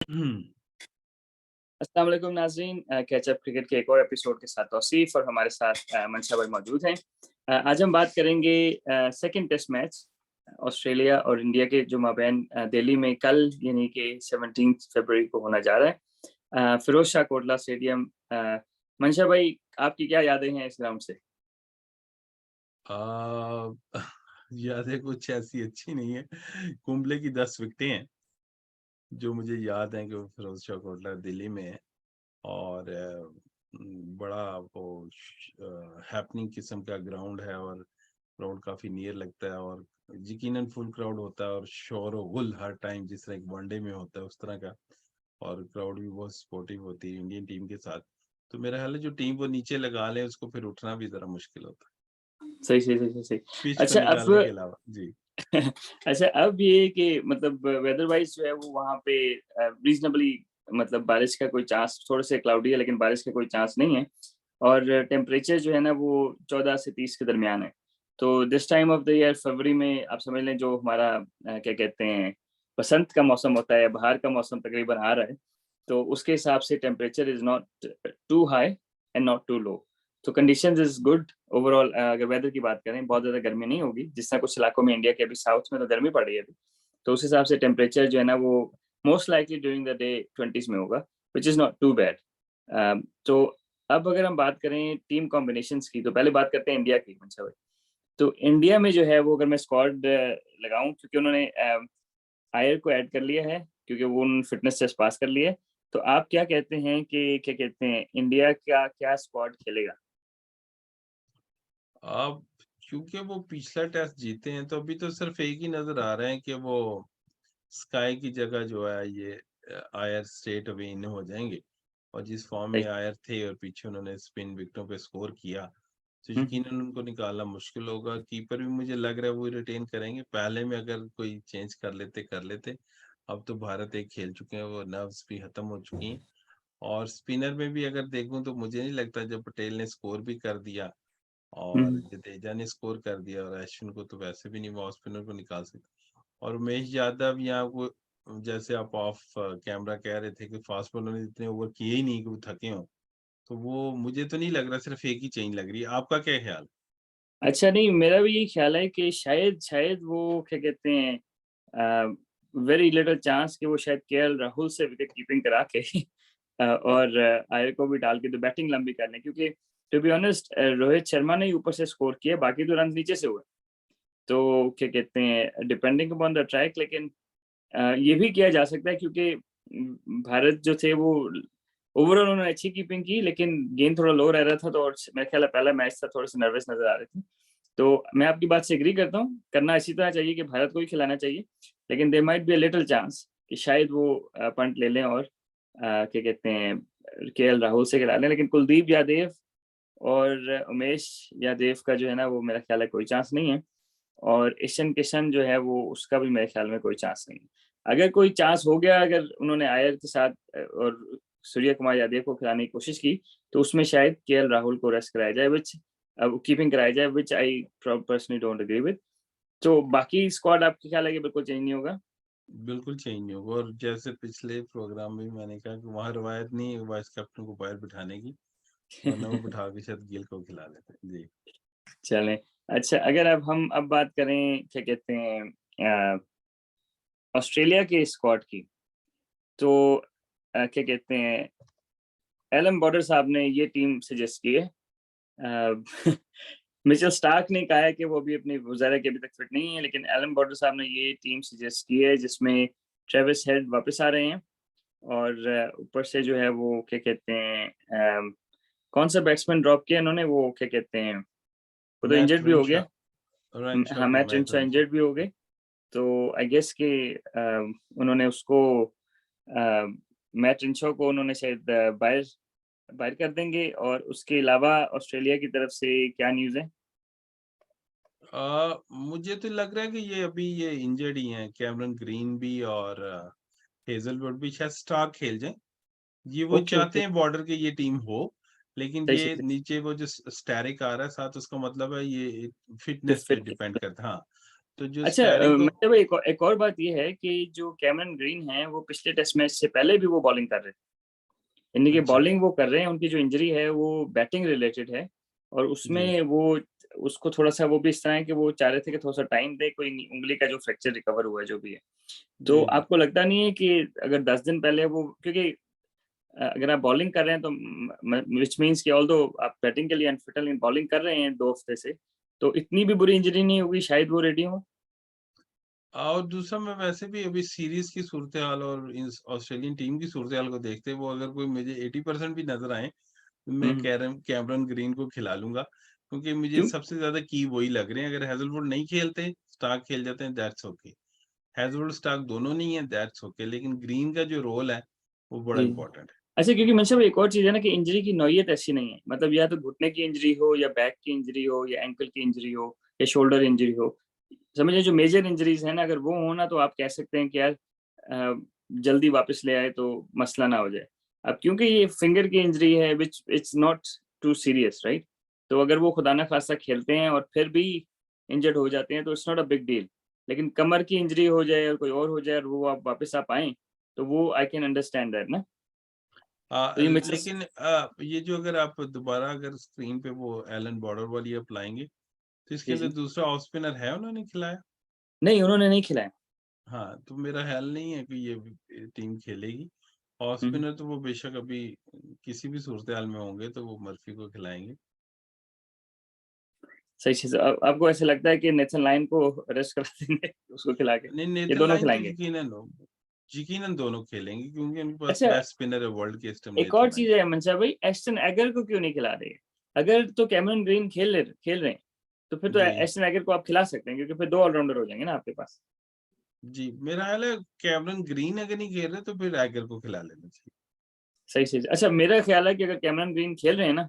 अस्सलाम वालेकुम नाज़रीन, कैचअप क्रिकेट के एक और एपिसोड के साथ तौसीफ और हमारे साथ मंशा भाई मौजूद हैं। आज हम बात करेंगे सेकंड टेस्ट मैच ऑस्ट्रेलिया और इंडिया के जो माबैन दिल्ली में कल यानी कि 17 फरवरी को होना जा रहा है, फिरोज शाह कोटला स्टेडियम। मंशा भाई, आपकी क्या यादें हैं इस ग्राउंड से? आ, यादें कुछ ऐसी अच्छी नहीं है। कुंबले की 10 विकेटें हैं जो मुझे याद है कि वो फिरोज शाह कोटला दिल्ली में है। और बड़ा वो हैपनिंग किस्म का ग्राउंड है और ग्राउंड काफी नियर लगता है और यकीनन फुल क्राउड होता है और शोर और गुल हर टाइम जिस तरह एक वनडे में होता है उस तरह का। और क्राउड भी बहुत सपोर्टिव होती है इंडियन टीम के साथ। तो मेरा ख्याल है जो टीम वो नीचे लगा ले उसको फिर उठना भी जरा मुश्किल होता है सही, सही, सही, सही, सही। पिच को अच्छा निकालने के अब अलावा। जी। अच्छा, अब ये कि मतलब वेदर वाइज़ जो है वो वहाँ पे रीज़नेबली, मतलब बारिश का कोई चांस, थोड़े से क्लाउडी है लेकिन बारिश का कोई चांस नहीं है और टेम्परेचर जो है ना वो 14 से 30 के दरमियान है। तो this time of the year फरवरी में आप समझ लें जो हमारा क्या कहते हैं, बसंत का मौसम होता है, बहार का मौसम तकरीबन आ रहा है। तो उसके हिसाब से temperature is not too high and not too low. तो कंडीशंस इज़ गुड ओवरऑल। अगर वेदर की बात करें, बहुत ज़्यादा गर्मी नहीं होगी, जिस तरह कुछ इलाकों में इंडिया के अभी साउथ में तो गर्मी पड़ रही है अभी। तो उस हिसाब से टेम्परेचर जो है ना वो most likely during the day 20s में होगा, which is not too bad. तो अब अगर हम बात करें टीम कॉम्बिनेशंस की, तो पहले बात करते हैं इंडिया की, मंशा भाई। तो इंडिया में जो है वो अगर मैं स्क्वाड लगाऊँ, क्योंकि उन्होंने आयर को ऐड कर लिया है, क्योंकि वो उन्होंने फिटनेस टेस्ट पास कर लिया है। तो आप क्या कहते हैं कि क्या कहते हैं, इंडिया का क्या स्क्वाड खेलेगा? अब क्योंकि वो पिछला टेस्ट जीते हैं तो अभी तो सिर्फ एक ही नजर आ रहे हैं कि वो स्काई की जगह जो है ये आयर स्टेट अभी इन हो जाएंगे। और जिस फॉर्म में सही। आयर थे और पीछे उन्होंने स्पिन विकेटों पे स्कोर किया तो हुँ, हुँ। यकीनन उनको निकालना मुश्किल होगा। कीपर भी मुझे लग रहा है वो रिटेन करेंगे। पहले में अगर कोई चेंज कर लेते। अब तो भारत एक खेल चुके हैं, वो नर्व्स भी खत्म हो चुकी हैं। और स्पिनर में भी अगर देखूं तो मुझे नहीं लगता, जब पटेल ने स्कोर भी कर दिया हुँ, और हुँ। जडेजा ने स्कोर कर दिया और अश्विन को तो वैसे भी नहीं वो स्पिनर को निकाल सकते। और उमेश यादव यहाँ को, जैसे आप ऑफ कैमरा कह रहे थे कि फास्ट बॉलर ने इतने ओवर किए ही नहीं कि वो थके हों। तो वो मुझे तो नहीं लग रहा, सिर्फ एक ही चेंज लग रही है। आपका क्या ख्याल? अच्छा, नहीं, मेरा भी यही ख़्याल है कि शायद शायद वो क्या कहते हैं, अ, वेरी लिटिल चांस कि वो शायद केएल राहुल से विकेट कीपिंग करा के और आयर को भी डाल के तो बैटिंग लंबी कर लें, क्योंकि to be honest Rohit Sharma ने ही ऊपर से स्कोर किया, बाकी तो रन नीचे से हुए। तो क्या कहते हैं, डिपेंडिंग अपॉन द ट्रैक, लेकिन ये भी किया जा सकता है, क्योंकि भारत जो थे वो ओवरऑल उन्होंने अच्छी कीपिंग की, लेकिन गेंद थोड़ा लो रह रहा था, तो और मेरा ख्याल है पहला मैच था, थोड़े-से नर्वस नज़र आ रहे थे। तो मैं आपकी बात से एग्री करता हूँ, करना इसी तरह चाहिए कि भारत को ही खिलाना चाहिए, लेकिन there might be a little chance कि शायद वो पंट ले लें और क्या कहते हैं, केएल राहुल से खिला लें, लेकिन कुलदीप यादव और उमेश यादव का जो है ना वो मेरा ख्याल है कोई चांस नहीं है। और ईशन किशन जो है वो उसका भी मेरे ख्याल में कोई चांस नहीं है। अगर कोई चांस हो गया, अगर उन्होंने आयर के साथ और सूर्य कुमार यादव को खिलाने की कोशिश की, तो उसमें शायद केएल राहुल को रेस्ट कराया जाए, व्हिच कीपिंग कराया जाए, which I personally don't agree with. तो बाकी स्क्वाड आपके ख्याल है कि बिल्कुल चेंज नहीं होगा? बिल्कुल चेंज नहीं होगा। और जैसे पिछले प्रोग्राम में मैंने कहा कि वहाँ रवायत नहीं है वाइस कैप्टन को बाहर बिठाने की, वरना वो बिठा के शायद गिल को खिला लेते। जी। चलें। अच्छा, अगर अब हम अब बात करें क्या कहते हैं, अ, ऑस्ट्रेलिया के स्क्वाड की, तो क्या कहते हैं, एलन बॉर्डर साहब ने ये टीम सजेस्ट की है। मिचेल स्टार्क ने कहा है कि वो अभी अपनी वज़ारा के अभी तक फिट नहीं है, लेकिन एलन बॉर्डर साहब ने ये टीम सजेस्ट की है जिसमें ट्रेविस हेड वापस आ रहे हैं और ऊपर से जो है वो क्या कहते हैं, कौन-सा बैट्समैन ड्रॉप किया इन्होंने, वो क्या कहते हैं, वो तो मैट इंजर्ड भी हो गया। रेनशॉ हाँ, को मैट मैट रिंसो रेनशॉ। इंजर्ड भी हो गए। तो आई गेस कि उन्होंने उसको अ, मैट रिंसो को उन्होंने शायद बाहर बाहर कर देंगे। और उसके अलावा ऑस्ट्रेलिया की तरफ से क्या न्यूज़ है? मुझे तो लग रहा है कि ये अभी ये इंजर्ड ही हैं, कैमरन ग्रीन भी और हेजलवुड भी। शायद स्टार्क खेल जाए। ये वो ओके, चाहते ओके। हैं बॉर्डर के ये टीम हो। लेकिन सही, ये सही, नीचे वो जो स्टैरिक आ रहा है साथ, उसका मतलब है ये सही। फिटनेस पे फिट डिपेंड करता है। हाँ। तो जो अच्छा स्टायरिंग को मतलब एक और बात ये है कि जो कैमरन ग्रीन है वो पिछले टेस्ट मैच से पहले भी वो बॉलिंग कर रहे थे, यानी कि अच्छा बॉलिंग वो कर रहे हैं, उनकी जो इंजरी है वो बैटिंग रिलेटेड है, और जी उसमें वो उसको थोड़ा सा वो भी इस तरह है कि वो चाह रहे थे कि थोड़ा सा टाइम दे, कोई उंगली का जो फ्रैक्चर रिकवर हुआ है जो भी है। तो जी जी आपको लगता नहीं है कि अगर 10 दिन पहले वो, क्योंकि अगर आप बॉलिंग कर रहे हैं तो विच मीन्स कि ऑल्दो आप बैटिंग के लिए अनफिट, लेकिन बॉलिंग कर रहे हैं 2 हफ्ते से, तो इतनी भी बुरी इंजरी नहीं होगी, शायद वो रेडी हो। और दूसरा मैं वैसे भी अभी सीरीज की सूरत हाल और ऑस्ट्रेलियन टीम की सूरत हाल को देखते वो अगर कोई मुझे 80% भी नजर आए तो मैं हुँ, कैमरन ग्रीन को खिला लूंगा, क्योंकि मुझे क्यों? सबसे ज्यादा की वही लग रहे हैं। अगर हेजलवुड नहीं खेलते, स्टार्क खेल जाते हैं, दैट्स ओके। हेजलवुड स्टार्क दोनों नहीं है, दैट्स ओके, लेकिन ग्रीन का जो रोल है वो बड़ा जी। इंपॉर्टेंट है। अच्छा, क्योंकि मतलब एक और चीज़ है ना कि इंजरी की नौइयत ऐसी नहीं है। मतलब या तो घुटने की इंजरी हो या बैक की इंजरी हो या एंकल की इंजरी हो या शोल्डर इंजरी हो। समझिए जो मेजर इंजरीज़ हैं ना, अगर वो हो ना तो आप कह सकते हैं कि यार जल्दी वापस ले आए तो मसला ना हो जाए। अब क्योंकि ये फिंगर की इंजरी है which it's not too serious, right? तो अगर वो खुदा ना खास्ता खेलते हैं और फिर भी इंजर्ड हो जाते हैं तो it's not a big deal. लेकिन कमर की इंजरी हो जाए और कोई और हो जाए और वो आप वापस आप आएँ, तो वो आई कैन अंडरस्टैंड दैट ना। तो ये मिसेस लेकिन ये जो अगर आप दोबारा अगर स्क्रीन पे वो एलन बॉर्डर वाली आप लाएंगे तो इसके जी, अंदर जी। दूसरा ऑफ स्पिनर है, उन्होंने खिलाया। नहीं, उन्होंने नहीं खिलाया। हाँ, तो मेरा ख़्याल नहीं है कि ये टीम खेलेगी। Of hmm, hmm. स्पिनर तो वो बेशक अभी किसी भी सूरत-हाल में होंगे तो वो मर्फ़ी को खिलाएँगे। सही चीज़ है। आपको ऐसा लगता है कि नेथन लायन को रेस्ट करा देंगे उसको खिला के? नहीं, ये नेथन दोनों लायन तो खिलाएँगे? यकीनन दोनों खेलेंगे, क्योंकि उनके पास अच्छा, बेस्ट स्पिनर है वर्ल्ड के इस टाइम एक और नेथन लायन। चीज़ है मनशा भाई, एस्टन एगर को क्यों नहीं खिला रहे? अगर तो कैमरन ग्रीन खेल रहे हैं, तो फिर तो जी, एस्टन एगर को आप खिला सकते हैं, क्योंकि फिर 2 ऑलराउंडर हो जाएँगे ना आपके पास। जी, मेरा ख़्याल है कैमरन ग्रीन अगर नहीं खेल रहे तो फिर एगर को खिला लेना चाहिए। सही चीज़ है। अच्छा, मेरा ख़्याल है कि अगर कैमरन ग्रीन खेल रहे हैं ना,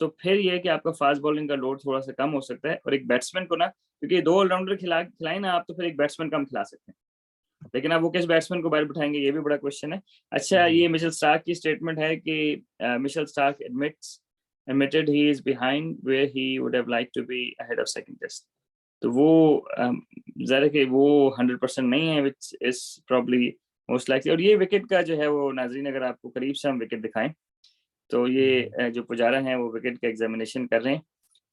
तो फिर ये है कि आपका फ़ास्ट बॉलिंग का लोड थोड़ा-सा कम हो सकता है, और एक बैट्समैन को ना, क्योंकि 2 ऑलराउंडर खिलाएँ ना आप, तो फिर एक बैट्समैन कम खिला सकते हैं। लेकिन अब वो किस बैट्समैन को बैट बिठाएँगे, ये भी बड़ा क्वेश्चन है। अच्छा, जी, ये मिचेल स्टार्क की स्टेटमेंट है कि Mitchell Starc admitted he is behind where he would have liked to be ahead of second test। तो वो ज़ाहिर है कि वो 100% नहीं है, which is probably most likely. और ये विकेट का जो है वो नाज़रीन, अगर आपको करीब से हम विकेट दिखाएँ, तो ये जी। जो पुजारा हैं वो विकेट का एग्ज़ामिनेशन कर रहे हैं।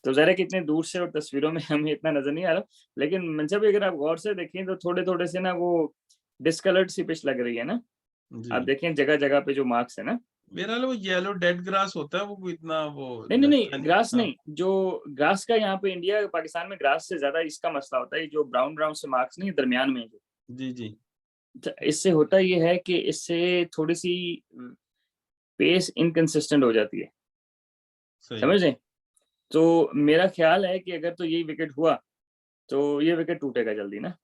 तो ज़ाहिर है कि इतने दूर से और तस्वीरों में हमें इतना नज़र नहीं आ रहा, लेकिन मंशा भाई अगर आप गौर से देखें तो थोड़े-थोड़े से ना वो डिस्कलर्ड सी पिच लग रही है ना? जी। आप देखें जगह-जगह पे जो मार्क्स है ना। मेरा ख़्याल है वो येलो डेड ग्रास होता है, वो कोई इतना वो नहीं, नहीं, लगता नहीं, नहीं। ग्रास हाँ, नहीं, जो ग्रास का यहाँ पे इंडिया पाकिस्तान में ग्रास से ज़्यादा इसका मसला होता है, जो ब्राउन-ब्राउन से मार्क्स नहीं दरमियान में जो। जी, जी, इससे होता ये है कि इससे थोड़ी-सी पेस इनकंसिस्टेंट हो जाती है, सही। समझ रहे हैं? तो मेरा ख़्याल है कि अगर तो यही विकेट हुआ, तो ये विकेट टूटेगा जल्दी ना।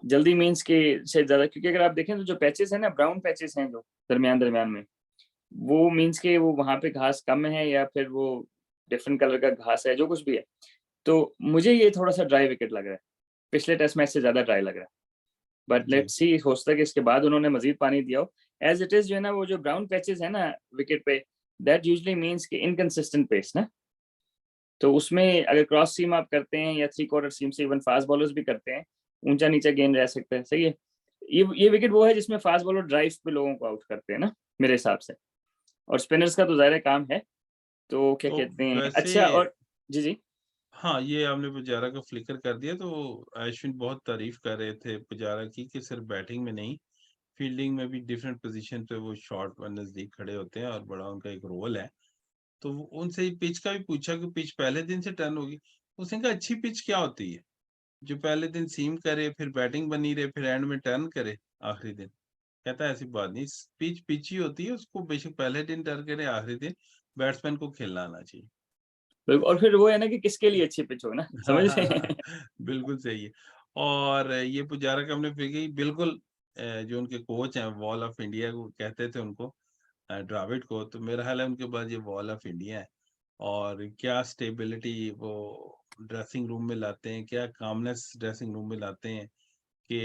जल्दी मीन्स कि शायद ज़्यादा, क्योंकि अगर आप देखें तो जो पैचेज़ हैं ना, ब्राउन पैचेज़ हैं जो दरमियान-दरमियान में, वो मीन्स कि वो वहाँ पे घास कम है या फिर वो डिफरेंट कलर का घास है, जो कुछ भी है। तो मुझे ये थोड़ा-सा ड्राई विकेट लग रहा है। पिछले टेस्ट मैच से ज़्यादा ड्राई लग रहा है। But ji. लेट्स सी, हो सकता है कि इसके बाद उन्होंने मज़ीद पानी दिया हो। एज़ इट इज़ जो है ना, वो जो ब्राउन पैचेज़ है ना विकेट पे, दैट यूजुअली मीन्स कि इनकंसिस्टेंट पेस ना। तो उसमें अगर क्रॉस सीम आप करते हैं या थ्री क्वार्टर सीम से इवन फास्ट बॉलर्स भी करते हैं, ऊँचा-नीचा गेंद रह सकता है, सही है। ये विकेट वो है जिसमें फास्ट बॉलर ड्राइव पे लोगों को आउट करते हैं ना, मेरे हिसाब से। और स्पिनर्स का तो ज़ाहिर है काम है। तो क्या तो कहते हैं, वैसे अच्छा, और जी, जी। हाँ, ये आपने पुजारा का फ़्लिकर कर दिया तो अश्विन बहुत तारीफ़ कर रहे थे पुजारा की कि सिर्फ़ बैटिंग में नहीं, फ़ील्डिंग में भी डिफरेंट पोज़ीशन पे वो शॉट व नज़दीक खड़े होते हैं और बड़ा उनका एक रोल है। तो वो उनसे पिच का भी पूछा कि पिच पहले दिन से टर्न होगी। उसने कहा अच्छी पिच क्या होती है? जो पहले दिन सीम करे, फिर बैटिंग बनी रहे, फिर एंड में टर्न करे आखिरी दिन। कहता है ऐसी बात नहीं, पिच पिच ही होती है, उसको बेशक पहले दिन टर्न करे, आखिरी दिन बैट्समैन को खेलना आना चाहिए। और फिर वो है ना कि किसके लिए अच्छी पिच हो ना, हाँ, समझ हाँ, रहे हाँ, हाँ, हैं? बिल्कुल सही है। और ये पुजारा का हमने फिर बिल्कुल जो उनके कोच हैं वॉल ऑफ इंडिया को कहते थे उनको, द्रविड़ को, तो मेरा ख़्याल है उनके पास ये वॉल ऑफ इंडिया है। और क्या स्टेबिलिटी वो ड्रेसिंग रूम में लाते हैं, क्या कामनेस ड्रेसिंग रूम में लाते हैं कि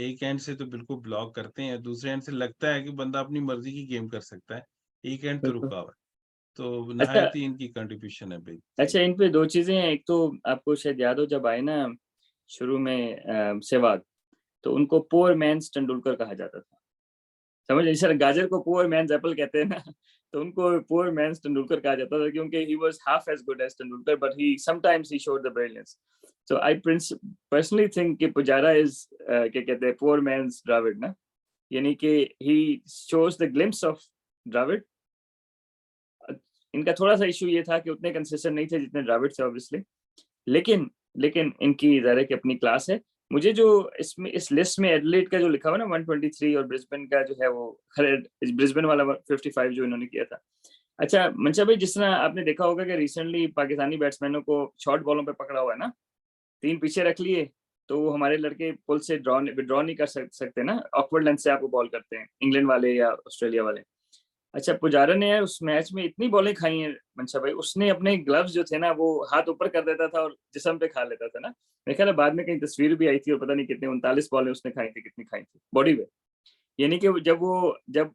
एक एंड से तो बिल्कुल ब्लॉक करते हैं, दूसरे एंड से लगता है कि बंदा अपनी मर्ज़ी की गेम कर सकता है, एक एंड तो बिल्कुल। रुका हुआ है। तो अच्छा, नहायत ही इनकी कंट्रीब्यूशन है बेहतरीन। अच्छा, इन पे 2 चीज़ें हैं। एक तो आपको शायद याद हो, जब आए ना शुरू में सहवाग, तो उनको पुअर मैन्स तेंदुलकर कहा जाता था। समझ रहे सर, गाजर को पुअर मैन्स एप्पल कहते हैं ना, तो उनको पुअर मैन्स तेंदुलकर कहा जाता था क्योंकि he was half as good as Tendulkar but he sometimes he showed the brilliance. So I personally think कि पुजारा इज क्या कहते हैं पुअर मैन्स द्रविड़ ना, यानी कि he shows the glimpse of Dravid. इनका थोड़ा सा इशू ये था कि उतने कंसिस्टेंट नहीं थे जितने द्रविड़ थे ऑब्वियसली, लेकिन लेकिन इनकी ज़ाहिर की अपनी क्लास है। मुझे जो इसमें इस लिस्ट में एडिलेड का जो लिखा हुआ ना 123 और ब्रिस्बेन का जो है वो ब्रिस्बेन वाला 55 जो इन्होंने किया था। अच्छा मंशा भाई, जिस तरह आपने देखा होगा कि रिसेंटली पाकिस्तानी बैट्समैनों को शॉर्ट बॉलों पे पकड़ा हुआ है ना, 3 पीछे रख लिए तो वो हमारे लड़के पुल से विड्रॉ नहीं कर सकते ना, ऑकवर्ड लेंथ से आपको बॉल करते हैं इंग्लैंड वाले या ऑस्ट्रेलिया वाले। अच्छा पुजारा ने यार उस मैच में इतनी बॉलें खाई हैं मंशा भाई, उसने अपने ग्लव्स जो थे ना वो हाथ ऊपर कर देता था और जिस्म पे खा लेता था ना। मेरे ख्याल है बाद में कहीं तस्वीर भी आई थी और पता नहीं कितने 39 बॉलें उसने खाई थी, कितनी खाई थी बॉडी पे। यानी कि जब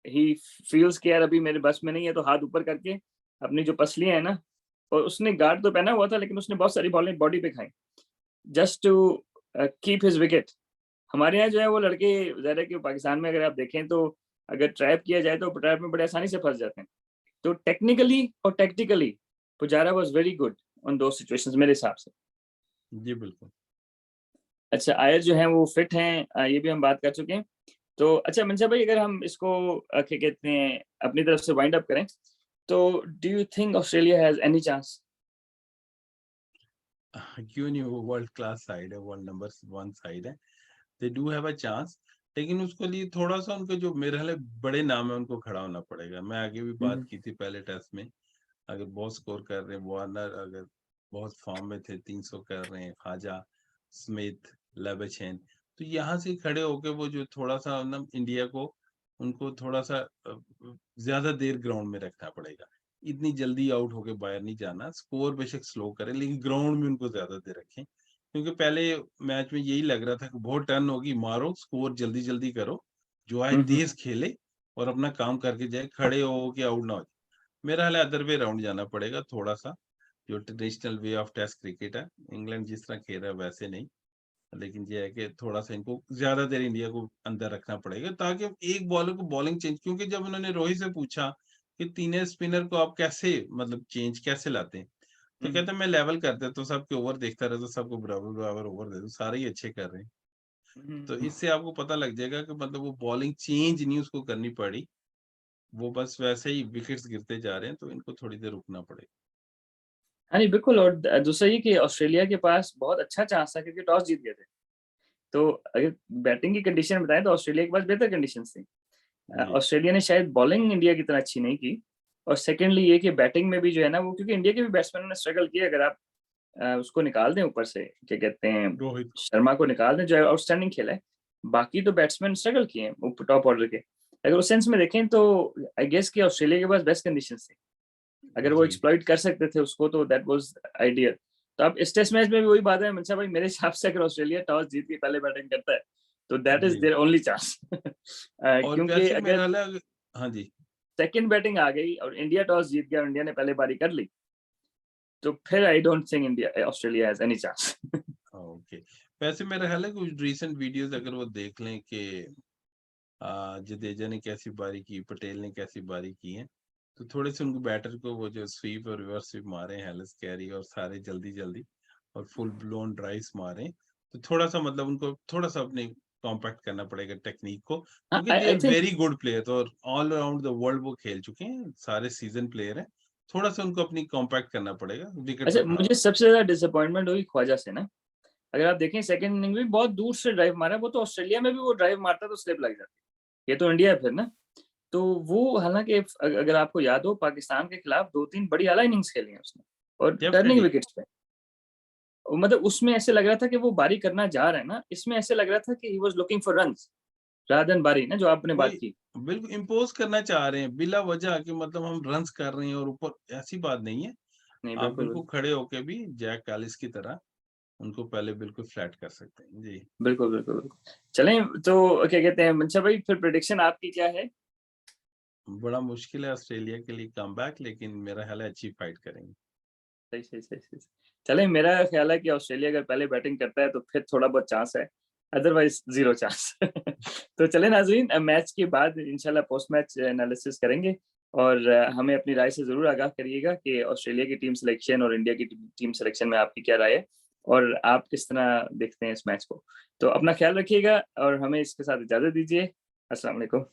ही फील्स के यार अभी मेरे बस में नहीं है तो हाथ ऊपर करके अपनी जो पसलियां है ना, और उसने गार्ड तो पहना हुआ था लेकिन उसने बहुत सारी बॉलें बॉडी पे खाई just to keep his wicket. हमारे यहाँ जो है वो लड़के ज़्यादा कि पाकिस्तान में अगर आप देखें तो अगर ट्रैप किया जाए तो ट्रैप में बड़े आसानी से फंस जाते हैं। तो टेक्निकली और tactically Pujara was very good on दो सिचुएशंस मेरे हिसाब से। जी बिल्कुल। अच्छा आयर जो है वो फिट हैं, ये भी हम बात कर चुके हैं। तो अच्छा मंशा भाई, अगर हम इसको क्या कहते हैं अपनी तरफ से वाइंड अप करें, तो do you think Australia has any chance? क्यों नहीं, वो वर्ल्ड क्लास साइड है, वर्ल्ड नंबर 1 साइड है, they do have a chance. लेकिन उसके लिए थोड़ा सा उनको जो मेरे ख्याल है बड़े नाम है उनको खड़ा होना पड़ेगा। मैं आगे भी बात की थी पहले टेस्ट में, अगर बहुत स्कोर कर रहे हैं वार्नर, अगर बहुत फॉर्म में थे 300 कर रहे हैं, ख्वाजा, स्मिथ, लेबेचेन, तो यहाँ से खड़े होके वो जो थोड़ा सा ना इंडिया को उनको थोड़ा सा ज्यादा देर ग्राउंड में रखना पड़ेगा। इतनी जल्दी आउट होके बाहर नहीं जाना, स्कोर बेशक स्लो करें लेकिन ग्राउंड में उनको ज्यादा देर रखें, क्योंकि पहले मैच में यही लग रहा था कि बहुत टर्न होगी, मारो स्कोर जल्दी जल्दी करो, जो आए तेज खेले और अपना काम करके जाए, खड़े हो के आउट ना हो। मेरा हाल अदर वे राउंड जाना पड़ेगा थोड़ा सा, जो traditional way of test cricket है, इंग्लैंड जिस तरह खेल रहा है वैसे नहीं, लेकिन ये है कि थोड़ा सा इनको ज्यादा देर इंडिया को अंदर रखना पड़ेगा ताकि एक बॉलर को बॉलिंग चेंज, क्योंकि जब उन्होंने रोहित से पूछा कि तीनों स्पिनर को आप कैसे मतलब चेंज कैसे लाते हैं, तो कहते हैं मैं लेवल कर देता हूँ, सबके ओवर देखता रहता हूँ, सबको बराबर बराबर ओवर दे दूँ, सारे ही अच्छे कर रहे हैं। तो इससे आपको पता लग जाएगा कि मतलब वो बॉलिंग चेंज नहीं उसको करनी पड़ी, वो बस वैसे ही विकेट्स गिरते जा रहे हैं, तो इनको थोड़ी देर रुकना पड़ेगा। हाँ नहीं बिल्कुल, और दूसरा ये कि ऑस्ट्रेलिया के पास बहुत अच्छा चांस था क्योंकि टॉस जीत गए थे। तो अगर बैटिंग की कंडीशन बताएं तो ऑस्ट्रेलिया के पास बेहतर कंडीशन थी। जी ऑस्ट्रेलिया ने शायद बॉलिंग इंडिया की तरह अच्छी नहीं की, और सेकेंडली ये कि बैटिंग में भी जो है ना वो, क्योंकि इंडिया के भी बैट्समैनों ने स्ट्रगल किया। अगर आप उसको निकाल दें ऊपर से, क्या कहते हैं, रोहित। शर्मा को निकाल दें जो आउटस्टैंडिंग खेला है, बाकी तो बैट्समैन स्ट्रगल किए हैं टॉप ऑर्डर के। अगर उस सेंस में देखें तो आई गेस कि ऑस्ट्रेलिया के पास बेस्ट कंडीशन थी, अगर वो जी एक्सप्लॉइट कर सकते थे उसको तो दैट वाज आइडियल। तो अब इस टेस्ट मैच में भी वही बात है मनसा भाई, मेरे हिसाब से अगर ऑस्ट्रेलिया टॉस जीत के पहले बैटिंग करता है तो दैट इज जी। There only chance. और क्योंकि वैसे अगर मेरा हाल है हाँ जी। सेकंड बैटिंग आ गई और इंडिया टॉस जीत गया और इंडिया ने पहले बारी कर ली, तो फिर I don't think India Australia has any chance. Okay. वैसे मेरा ख्याल है कुछ रीसेंट वीडियोस अगर वो देख लें कि जडेजा ने कैसी बारी की, पटेल ने कैसी बारी की है, तो थोड़े से उनको बैटर को वो जो स्वीप और रिवर्स स्वीप मारे हैं, हेलिस कैरी और सारे जल्दी जल्दी और फुल ब्लोन ड्राइव्स मारे, तो थोड़ा सा मतलब उनको थोड़ा सा अपने कॉम्पैक्ट करना पड़ेगा टेक्निक को, क्योंकि they I are think, very good player और ऑल अराउंड द वर्ल्ड वो खेल चुके हैं, सारे सीजन प्लेयर हैं, थोड़ा सा उनको अपनी कॉम्पैक्ट करना पड़ेगा विकेट अच्छा पे खड़ा मुझे होना। सबसे ज्यादा डिसअपॉइंटमेंट हुई ख्वाजा से ना। अगर आप देखें सेकंड इनिंग में बहुत दूर से ड्राइव मारा, वो तो ऑस्ट्रेलिया में भी वो ड्राइव मारता तो स्लिप लग जाती, ये तो इंडिया है फिर ना। तो वो हालांकि अगर आपको याद हो पाकिस्तान के खिलाफ 2-3 बड़ी आला इनिंग्स खेली हैं उसने, और टर्निंग डेफिनेटली। विकेट्स पे। मतलब उसमें ऐसे लग रहा था कि वो बारी करना जा रहा है ना, इसमें ऐसे लग रहा था कि he was looking for runs rather than बारी ना, जो आपने बात वही की। बिल्कुल इम्पोज करना चाह रहे हैं बिला वजह कि मतलब हम रन्स कर रहे हैं और ऊपर, ऐसी बात नहीं है। नहीं आप बिल्कुल बिल्कुल बिल्कुल खड़े होके भी जैक कालिस की तरह उनको पहले बिल्कुल फ्लैट कर सकते हैं। जी। बिल्कुल बिल्कुल बिल्कुल। चलें तो क्या कहते हैं मंशा भाई, फिर प्रेडिक्शन आपकी क्या है? बड़ा मुश्किल है ऑस्ट्रेलिया के लिए कमबैक, लेकिन मेरा ख्याल है अच्छी फाइट करेंगे। सही सही सही सही। चलें, मेरा ख्याल है कि ऑस्ट्रेलिया अगर पहले बैटिंग करता है तो फिर थोड़ा बहुत चांस है, अदरवाइज़ ज़ीरो चांस। तो चलें नाज़रीन, मैच के बाद इंशाल्लाह पोस्ट मैच एनालिसिस करेंगे और हमें अपनी राय से ज़रूर आगाह करिएगा कि ऑस्ट्रेलिया की टीम सिलेक्शन और इंडिया की टीम सिलेक्शन में आपकी क्या राय है और आप किस तरह देखते हैं इस मैच को। तो अपना ख्याल रखिएगा और हमें इसके साथ इजाज़त दीजिए। अस्सलाम वालेकुम।